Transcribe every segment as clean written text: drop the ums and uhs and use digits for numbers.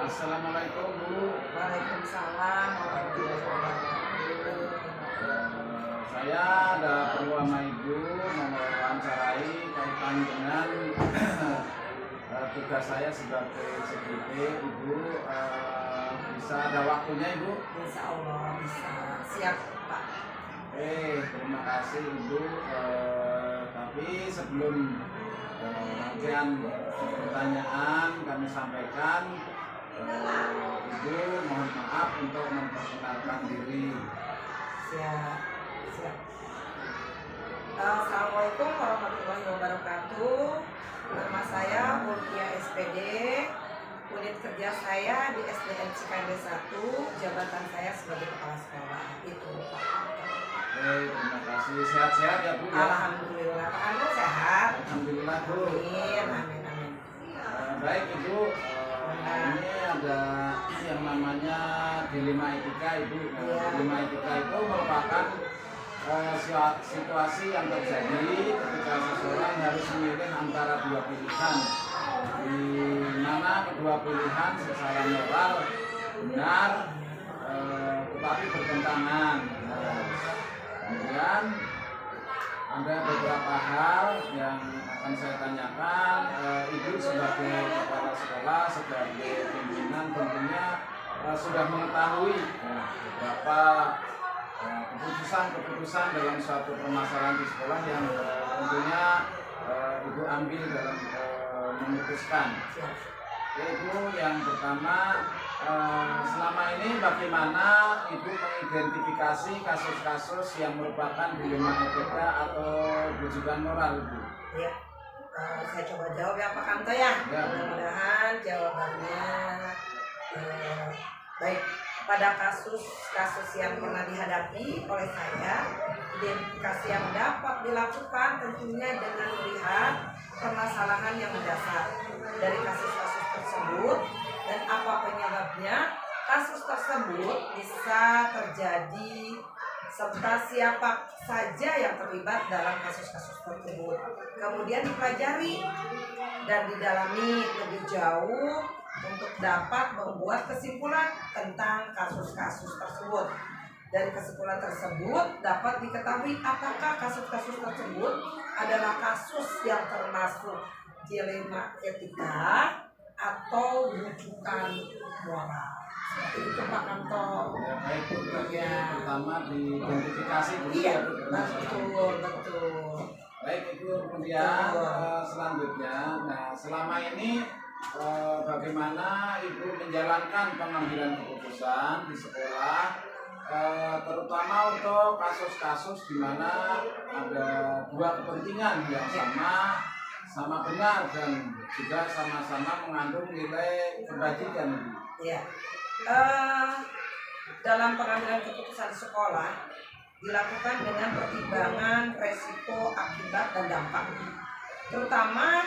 Assalamualaikum Bu. Waalaikumsalam warahmatullahi wabarakatuh. Saya ada perlu sama Ibu mau mewawancarai kaitan dengan tugas saya sebagai CGT. Ibu bisa ada waktunya Ibu? Insya Allah bisa. Siap Pak. Terima kasih Ibu. Tapi sebelum rangkaian pertanyaan kami sampaikan, Ibu mohon maaf untuk memperkenalkan diri. Siap. Assalamualaikum warahmatullahi wabarakatuh. Nama saya Mulkia SPD. Unit kerja saya di SDN Cikande 1. Jabatan saya sebagai kepala sekolah. Itu Pak. Terima kasih. Sehat-sehat ya Bu ya? Alhamdulillah. Pak Anu sehat? Alhamdulillah Bu. Amin. Baik Ibu, ini ada yang namanya dilema etika Ibu. Dilema etika itu merupakan situasi yang terjadi ketika seseorang harus memilih antara dua pilihan, di mana kedua pilihan secara moral benar, tetapi bertentangan. Kemudian ada beberapa hal yang akan saya tanyakan. Ibu sebagai kepala sekolah, sebagai pimpinan tentunya sudah mengetahui beberapa keputusan dalam suatu permasalahan di sekolah yang tentunya Ibu ambil dalam memutuskan. Ibu, yang pertama, selama ini bagaimana Ibu mengidentifikasi kasus-kasus yang merupakan dilema etika atau bujukan moral Ibu? Ya, saya coba jawab ya Pak Kanto ya. Mudah-mudahan jawabannya baik. Pada kasus-kasus yang pernah dihadapi oleh saya, identifikasi yang dapat dilakukan tentunya dengan melihat permasalahan yang mendasar dari kasus-kasus tersebut dan apa penyebabnya. Kasus tersebut bisa terjadi serta siapa saja yang terlibat dalam kasus-kasus tersebut. Kemudian dipelajari dan didalami lebih jauh untuk dapat membuat kesimpulan tentang kasus-kasus tersebut. Dari kesimpulan tersebut dapat diketahui apakah kasus-kasus tersebut adalah kasus yang termasuk dilema etika atau rujukan moral. Seperti itu Pak Kanto. Ya, baik Bu. Pertama diidentifikasi dulu. Iya, betul. Baik Ibu, kemudian selanjutnya, selama ini bagaimana Ibu menjalankan pengambilan keputusan di sekolah, terutama untuk kasus-kasus di mana ada dua kepentingan yang sama benar dan juga sama-sama mengandung nilai kebajikan Ibu? Ya, dalam pengambilan keputusan sekolah dilakukan dengan pertimbangan resiko, akibat, dan dampak. Terutama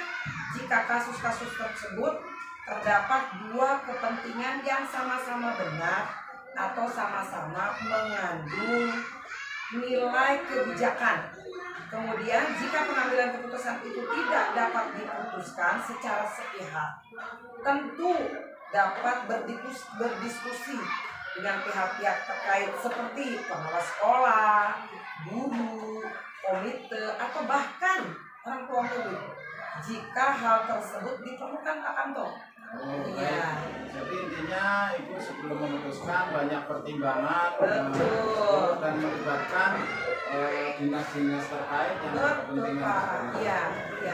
jika kasus-kasus tersebut terdapat dua kepentingan yang sama-sama benar atau sama-sama mengandung nilai kebijakan. Kemudian jika pengambilan keputusan itu tidak dapat diputuskan secara sepihak, tentu dapat berdiskusi dengan pihak-pihak terkait seperti pengawas sekolah, guru, komite, atau bahkan orang tua murid jika hal tersebut diperlukan Pak Kanto. Iya. Jadi intinya Ibu sebelum memutuskan banyak pertimbangan dan melibatkan dinas-dinas terkait yang berkepentingan. Iya,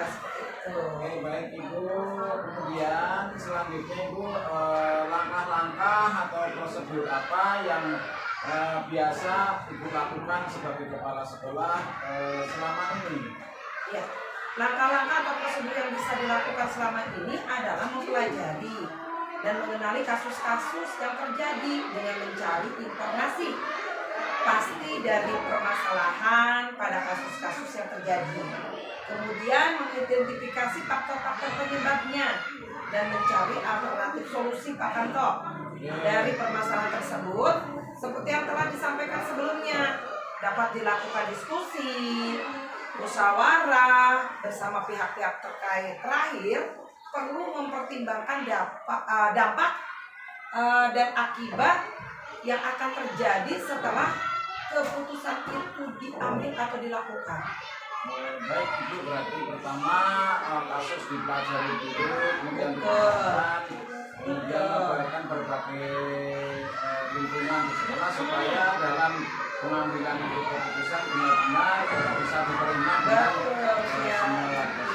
seperti itu. Oke, baik Ibu. Kemudian selanjutnya Ibu, langkah-langkah atau prosedur apa yang biasa Ibu lakukan sebagai kepala sekolah selama ini? Ya, langkah-langkah atau prosedur yang bisa dilakukan selama ini adalah mempelajari dan mengenali kasus-kasus yang terjadi dengan mencari informasi pasti dari permasalahan pada kasus-kasus yang terjadi. Kemudian mengidentifikasi faktor-faktor penyebabnya dan mencari alternatif solusi Pak Kanto dari permasalahan tersebut. Seperti yang telah disampaikan sebelumnya, dapat dilakukan diskusi, musyawarah bersama pihak-pihak terkait. Terakhir, perlu mempertimbangkan dampak dan akibat yang akan terjadi setelah keputusan itu diambil atau dilakukan. Baik, itu berarti pertama kasus dipelajari dulu, kemudian dikembangkan, kemudian memberikan berbagai lingkungan di sekolah supaya dalam pengambilan keputusan benar-benar bisa diterima dengan semua warga.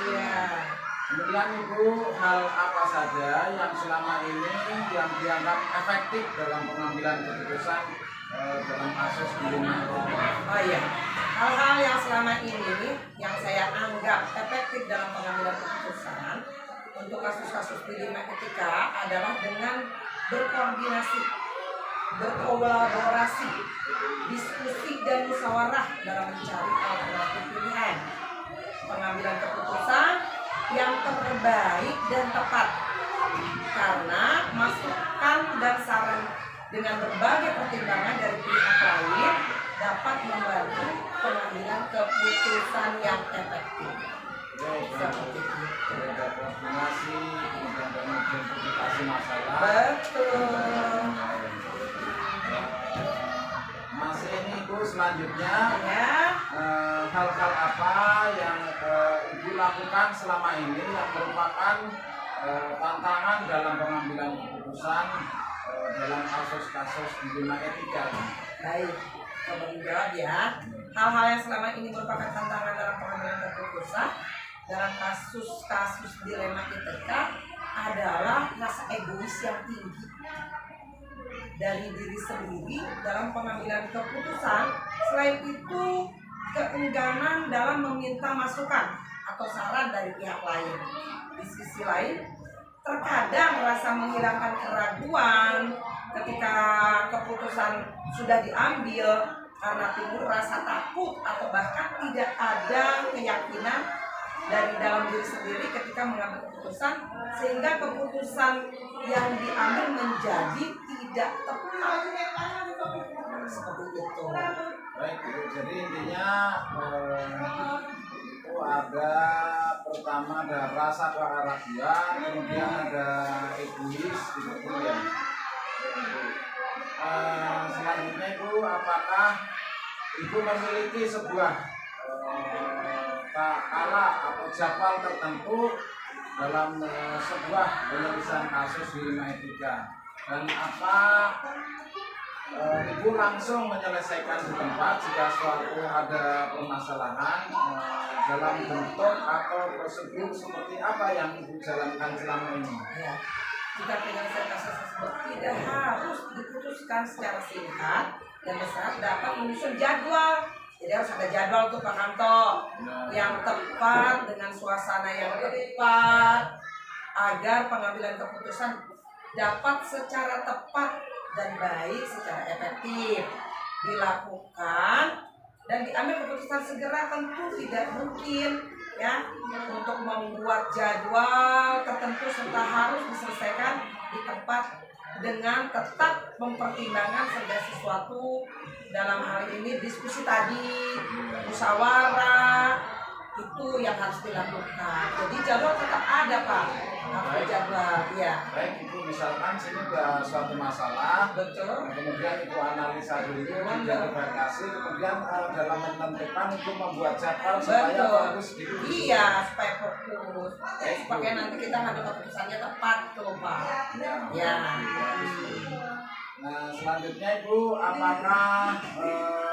Kemudian Ibu, hal apa saja yang selama ini yang dianggap efektif dalam pengambilan keputusan dalam kasus di rumah? Oh iya, hal-hal yang selama ini yang saya anggap efektif dalam pengambilan keputusan untuk kasus-kasus dilema etika adalah dengan berkoordinasi, berkolaborasi, diskusi dan musyawarah dalam mencari alternatif pilihan pengambilan keputusan yang terbaik dan tepat, karena masukan dan saran dengan berbagai pertimbangan dari pihak lain dapat membantu pengambilan keputusan yang efektif. Seperti itu. Ada koordinasi, kemudian ada identifikasi masalah. Betul. Masih ini Ibu, selanjutnya Ya. hal-hal apa yang Ibu lakukan selama ini yang merupakan tantangan dalam pengambilan keputusan dalam kasus-kasus dilema etika? Baik, coba menjawab ya. Hal-hal yang selama ini merupakan tantangan dalam pengambilan keputusan dalam kasus-kasus dilema etika adalah rasa egois yang tinggi dari diri sendiri dalam pengambilan keputusan. Selain itu, keengganan dalam meminta masukan atau saran dari pihak lain. Di sisi lain, terkadang rasa menghilangkan keraguan ketika keputusan sudah diambil karena timbul rasa takut atau bahkan tidak ada keyakinan dari dalam diri sendiri ketika mengambil keputusan, sehingga keputusan yang diambil menjadi tidak tepat. Seperti itu. Baik, Bu. Jadi intinya itu ada pertama ada rasa keraguan, kemudian ada egois gitu ya. Selanjutnya Ibu, apakah Ibu memiliki sebuah skala atau jadwal tertentu dalam sebuah penyelesaian kasus dilema etika, dan apa Ibu langsung menyelesaikan di tempat jika suatu ada permasalahan dalam bentuk atau prosedur seperti apa yang Ibu jalankan selama ini? Ya. Jika penyelesaian kasus tersebut tidak harus diputuskan secara singkat dan besar, dapat menyusun jadwal. Jadi harus ada jadwal tuh Pak Kanto yang tepat dengan suasana yang tepat agar pengambilan keputusan dapat secara tepat dan baik, secara efektif dilakukan dan diambil keputusan segera. Tentu tidak mungkin ya untuk membuat jadwal tertentu serta harus diselesaikan di tempat dengan tetap mempertimbangkan segala sesuatu, dalam hal ini diskusi tadi, musyawarah, itu yang harus dilakukan. Jadi jadwal tetap ada Pak, harus jadwal ya. Baik Ibu, misalkan sini ada suatu masalah, Betul. kemudian Ibu analisa dulu, identifikasi, kemudian dalam menentukan Ibu membuat jadwal supaya Betul. fokus gitu. Iya, supaya fokus. Supaya nanti kita ngambil keputusannya tepat tuh Pak. Ya. Nah, selanjutnya Ibu, apakah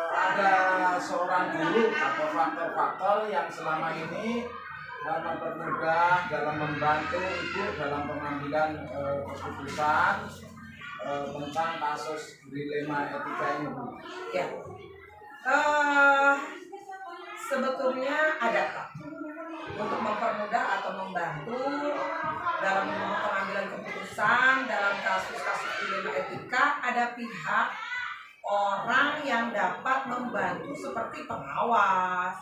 ada seorang guru atau faktor-faktor yang selama ini mempermudah dalam membantu Ibu dalam pengambilan keputusan tentang kasus dilema etika ini, Bu? Ya. Sebetulnya ada Pak, untuk mempermudah atau membantu dalam pengambilan keputusan dalam kasus-kasus dilema etika. Ada pihak orang yang dapat membantu seperti pengawas,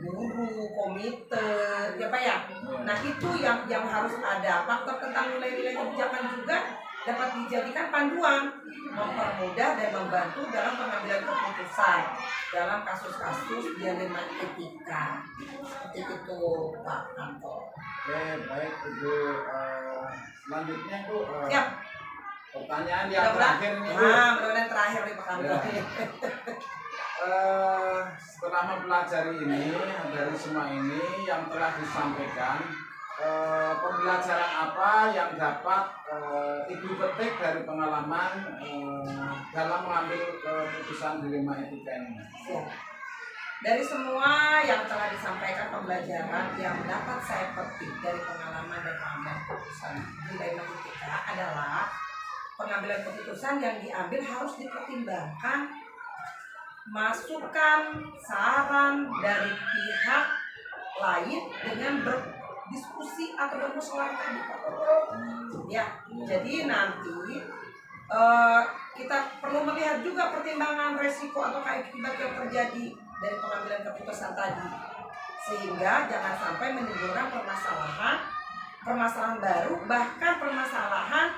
guru, komite, ya Pak ya. Nah itu yang harus ada. Faktor tentang nilai-nilai kebijakan juga dapat dijadikan panduan, mempermudah dan membantu dalam pengambilan keputusan dalam kasus-kasus dilema etika. Seperti itu Pak Kanto. Oke, baik Ibu. Selanjutnya Bu, Siap. pertanyaan yang terakhir nih Bu. Mudah-mudahan terakhir nih Pak Kanto. Setelah mempelajari ini dari semua ini yang telah disampaikan, pembelajaran apa yang dapat Ibu petik dari pengalaman dalam mengambil keputusan dilema etika ini? Siap. Dari semua yang telah disampaikan, pembelajaran yang dapat saya petik dari pengalaman dan pengambilan keputusan dilema etika adalah pengambilan keputusan yang diambil harus dipertimbangkan masukan, saran dari pihak lain dengan berdiskusi atau bermusyawarah tadi. Ya, jadi nanti kita perlu melihat juga pertimbangan resiko atau akibat yang terjadi dari pengambilan keputusan tadi, sehingga jangan sampai menimbulkan permasalahan baru, bahkan permasalahan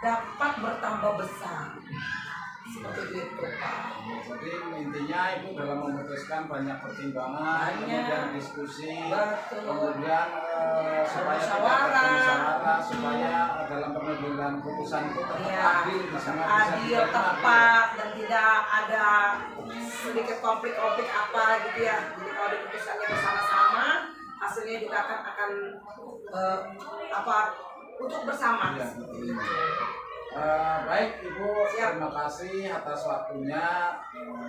dapat bertambah besar. Seperti itu Pak. Jadi intinya itu dalam memutuskan banyak pertimbangan, kemudian diskusi, kemudian supaya tidak bermusyawarah, supaya dalam pengambilan keputusan itu tetap adil, tepat, dan tidak ada sedikit konflik-konflik apa gitu ya. Jadi kalau diputuskannya bersama-sama, hasilnya juga akan untuk bersama. Ya, baik Ibu, terima kasih atas waktunya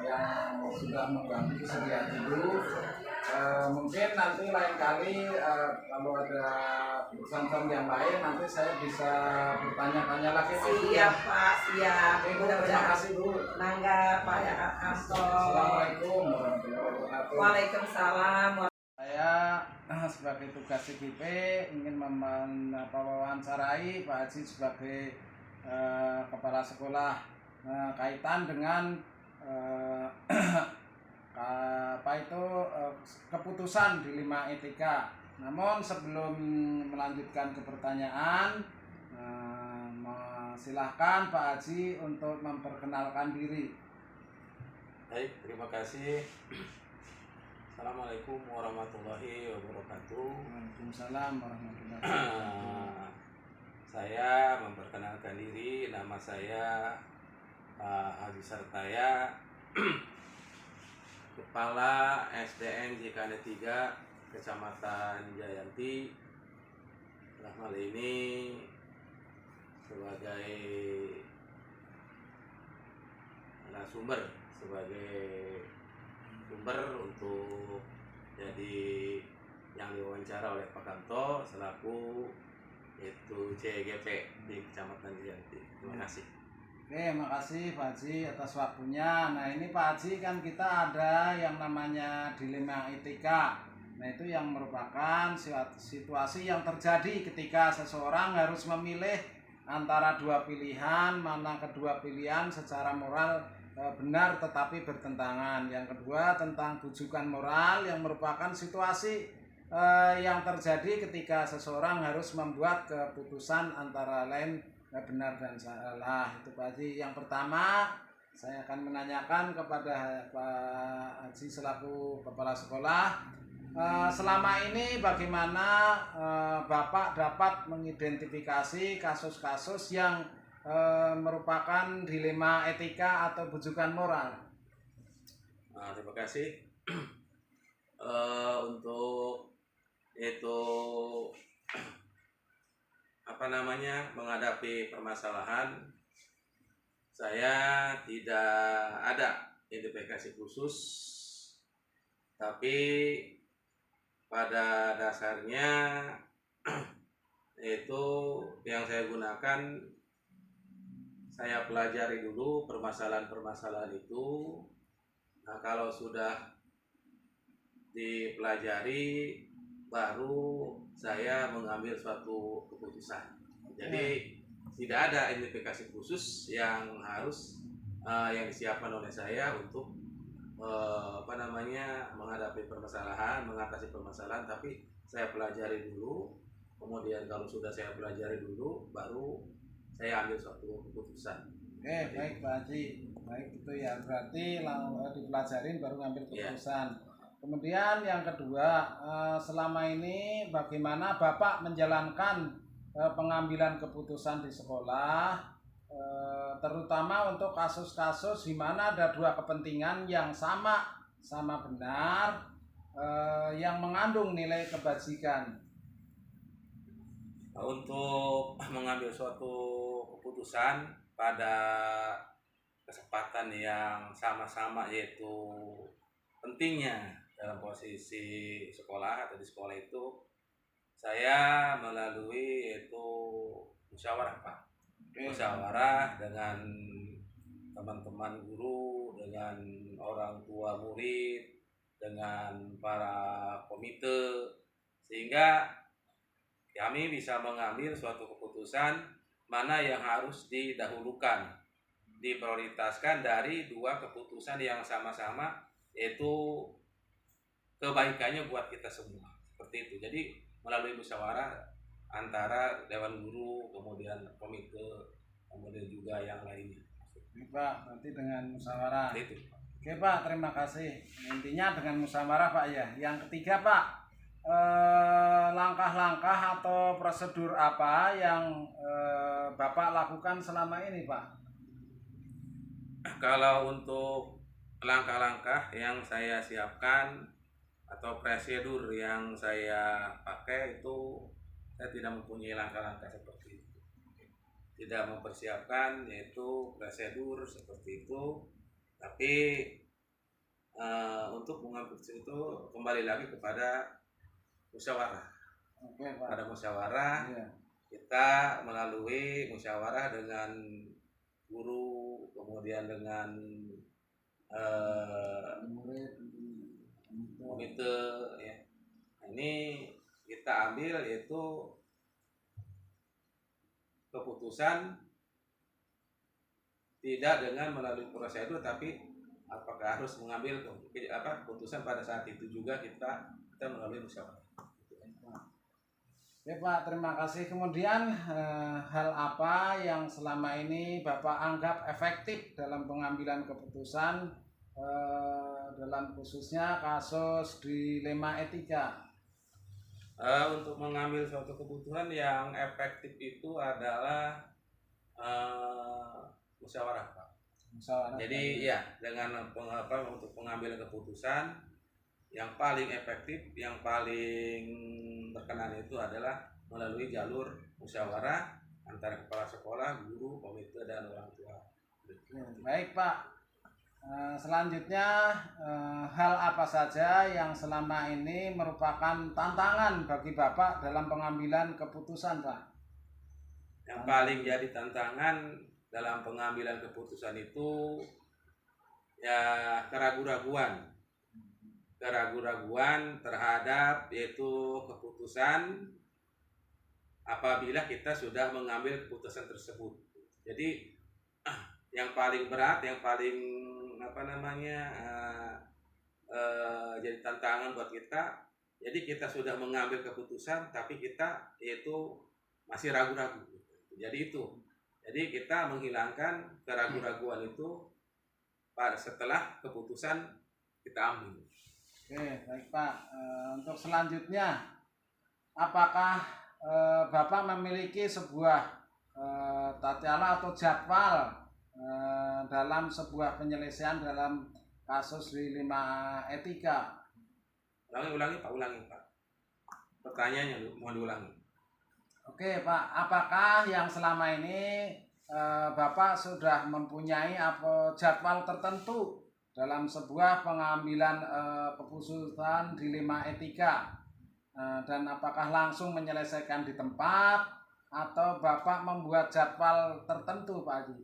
yang sudah mengganggu kesediaan Ibu. Mungkin nanti lain kali kalau ada pesan yang lain nanti saya bisa bertanya-tanya lagi. Siap Pak, siap. Ibu, terima kasih Bu. Nangga Pak ya Kanto. Assalamualaikum warahmatullahi wabarakatuh. Waalaikumsalam. Saya sebagai tugas CGP ingin mewawancarai Pak Haji sebagai kepala sekolah kaitan dengan keputusan dilema etika. Namun sebelum melanjutkan ke pertanyaan, silahkan Pak Haji untuk memperkenalkan diri. Baik, terima kasih. Assalamualaikum warahmatullahi wabarakatuh. Waalaikumsalam warahmatullahi wabarakatuh. Saya memperkenalkan diri, nama saya Haji Sartaya, Kepala SDN JKN 3 Kecamatan Jayanti. Dalam hal ini sebagai narasumber, sebagai sumber untuk jadi yang diwawancara oleh Pak Kanto selaku itu CGP di Kecamatan Jayanti. Terima kasih. Oke, makasih Pak Haji atas waktunya. Nah ini Pak Haji kan kita ada yang namanya dilema etika. Nah itu yang merupakan situasi yang terjadi ketika seseorang harus memilih antara dua pilihan, mana kedua pilihan secara moral benar tetapi bertentangan. Yang kedua tentang bujukan moral yang merupakan situasi yang terjadi ketika seseorang harus membuat keputusan antara lain benar dan salah. Itu Pak Haji. Yang pertama saya akan menanyakan kepada Pak Haji selaku kepala sekolah, selama ini bagaimana Bapak dapat mengidentifikasi kasus-kasus yang merupakan dilema etika atau bujukan moral? Terima kasih. Untuk itu menghadapi permasalahan, saya tidak ada identifikasi khusus, tapi pada dasarnya itu yang saya gunakan, saya pelajari dulu permasalahan-permasalahan itu. Nah, kalau sudah dipelajari baru saya mengambil suatu keputusan. Jadi tidak ada identifikasi khusus yang harus yang disiapkan oleh saya untuk menghadapi permasalahan, mengatasi permasalahan, tapi saya pelajari dulu. Kemudian kalau sudah saya pelajari dulu baru saya ambil suatu keputusan. Oke, baik Pak Haji. Baik itu ya, berarti dipelajarin baru ngambil keputusan. Ya. Kemudian yang kedua, selama ini bagaimana Bapak menjalankan pengambilan keputusan di sekolah terutama untuk kasus-kasus di mana ada dua kepentingan yang sama benar, yang mengandung nilai kebajikan. Untuk mengambil suatu keputusan pada kesempatan yang sama-sama, yaitu pentingnya dalam posisi sekolah atau di sekolah itu, saya melalui yaitu musyawarah, Pak. Musyawarah dengan teman-teman guru, dengan orang tua murid, dengan para komite, sehingga kami bisa mengambil suatu keputusan mana yang harus didahulukan, diprioritaskan dari dua keputusan yang sama-sama, yaitu kebaikannya buat kita semua. Seperti itu. Jadi melalui musyawarah antara dewan guru, kemudian komite, kemudian juga yang lainnya. Oke, Pak, berarti dengan musyawarah. Itu. Oke, Pak, terima kasih. Intinya dengan musyawarah, Pak, ya. Yang ketiga, Pak, langkah-langkah atau prosedur apa yang Bapak lakukan selama ini, Pak? Kalau untuk langkah-langkah yang saya siapkan atau prosedur yang saya pakai itu, saya tidak mempunyai langkah-langkah seperti itu. Tidak mempersiapkan yaitu prosedur seperti itu, tapi untuk mengambil itu kembali lagi kepada musyawarah. Oke, Pak. Pada musyawarah, Iya. kita melalui musyawarah dengan guru, kemudian dengan Murid, komite, ya. Ini kita ambil yaitu keputusan tidak dengan melalui prosedur, tapi apakah harus mengambil keputusan pada saat itu juga kita melalui musyawarah. Oke, Pak, terima kasih. Kemudian hal apa yang selama ini Bapak anggap efektif dalam pengambilan keputusan dalam khususnya kasus dilema etika? Untuk mengambil suatu keputusan yang efektif itu adalah musyawarah, Pak. Musyawarah. Jadi ya, dengan untuk pengambilan keputusan yang paling efektif, yang paling berkenan itu adalah melalui jalur musyawarah antara kepala sekolah, guru, komite, dan orang tua. Baik, Pak. Selanjutnya hal apa saja yang selama ini merupakan tantangan bagi Bapak dalam pengambilan keputusan, Pak? Yang paling jadi tantangan dalam pengambilan keputusan itu ya keraguan-raguan terhadap yaitu keputusan apabila kita sudah mengambil keputusan tersebut. Jadi yang paling berat, yang paling jadi tantangan buat kita. Jadi kita sudah mengambil keputusan, tapi kita yaitu masih ragu-ragu. Jadi itu. Jadi kita menghilangkan keraguan-raguan itu setelah keputusan kita ambil. Oke, baik, Pak. Untuk selanjutnya, apakah Bapak memiliki sebuah tata atau jadwal dalam sebuah penyelesaian dalam kasus dilema etika? Ulangi Pak. Pertanyaannya mohon diulangi. Oke, Pak. Apakah yang selama ini Bapak sudah mempunyai jadwal tertentu dalam sebuah pengambilan keputusan dilema etika, dan apakah langsung menyelesaikan di tempat atau Bapak membuat jadwal tertentu, Pak Haji?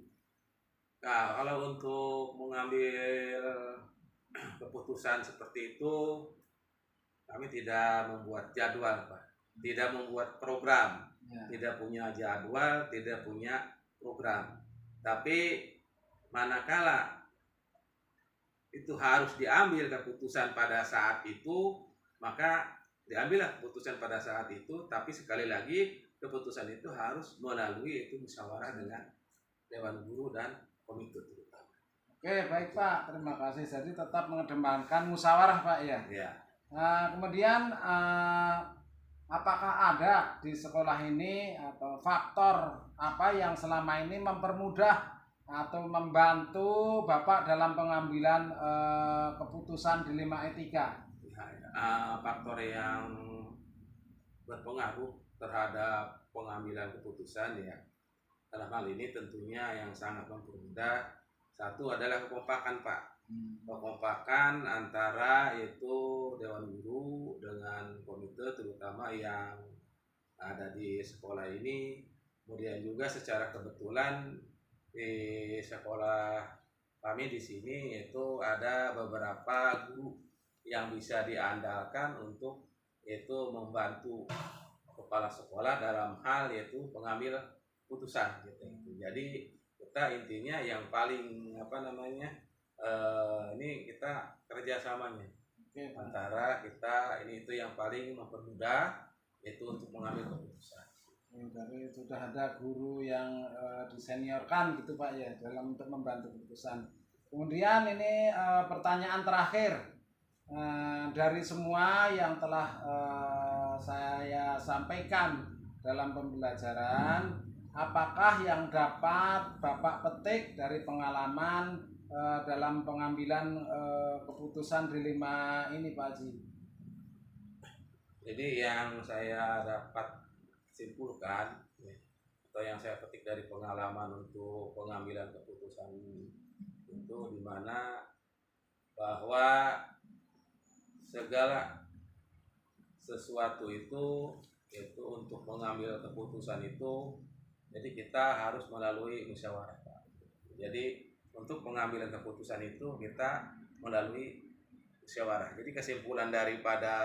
Nah, kalau untuk mengambil keputusan seperti itu, kami tidak membuat jadwal, Pak. Tidak membuat program, tidak punya jadwal, tidak punya program. Tapi manakala itu harus diambil keputusan pada saat itu, maka diambillah keputusan pada saat itu. Tapi sekali lagi keputusan itu harus melalui itu musyawarah dengan dewan guru dan komite terutama. Oke, baik, Pak. Terima kasih. Jadi tetap mengedepankan musyawarah, Pak, ya. Ya. Kemudian apakah ada di sekolah ini atau faktor apa yang selama ini mempermudah atau membantu Bapak dalam pengambilan keputusan di 5E3? Faktor yang berpengaruh terhadap pengambilan keputusan ya dalam hal ini tentunya yang sangat mempermudah, satu adalah kekompakan Pak. Kekompakan antara itu Dewan Guru dengan komite terutama yang ada di sekolah ini. Kemudian juga secara kebetulan di sekolah kami di sini itu ada beberapa guru yang bisa diandalkan untuk itu membantu kepala sekolah dalam hal yaitu pengambil putusan gitu. Jadi kita intinya yang paling ini kita kerjasamanya antara kita ini itu yang paling mempermudah itu untuk mengambil keputusan. Dari sudah ada guru yang diseniorkan gitu Pak ya dalam untuk membantu keputusan. Kemudian ini pertanyaan terakhir dari semua yang telah saya sampaikan dalam pembelajaran, apakah yang dapat Bapak petik dari pengalaman dalam pengambilan keputusan di 5 ini Pak Haji? Jadi yang saya dapat simpulkan atau yang saya petik dari pengalaman untuk pengambilan keputusan itu di mana bahwa segala sesuatu itu untuk mengambil keputusan itu jadi kita harus melalui musyawarah. Jadi untuk pengambilan keputusan itu kita melalui musyawarah. Jadi kesimpulan daripada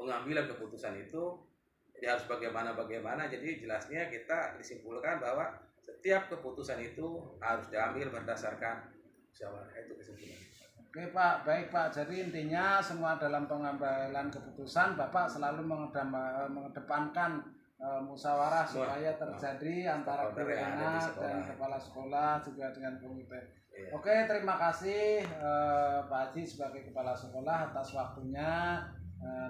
pengambilan keputusan itu jadi harus bagaimana. Jadi jelasnya kita disimpulkan bahwa setiap keputusan itu harus diambil berdasarkan musyawarah. Itu kesimpulan. Oke Pak, baik Pak. Jadi intinya semua dalam pengambilan keputusan Bapak selalu mengedepankan musyawarah supaya terjadi antara guru anak dan kepala sekolah juga dengan komite. Iya. Oke, terima kasih Pak Haji sebagai kepala sekolah atas waktunya.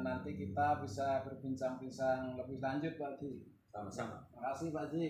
Nanti kita bisa berbincang-bincang lebih lanjut Pak Haji. Sama-sama. Terima kasih Pak Haji.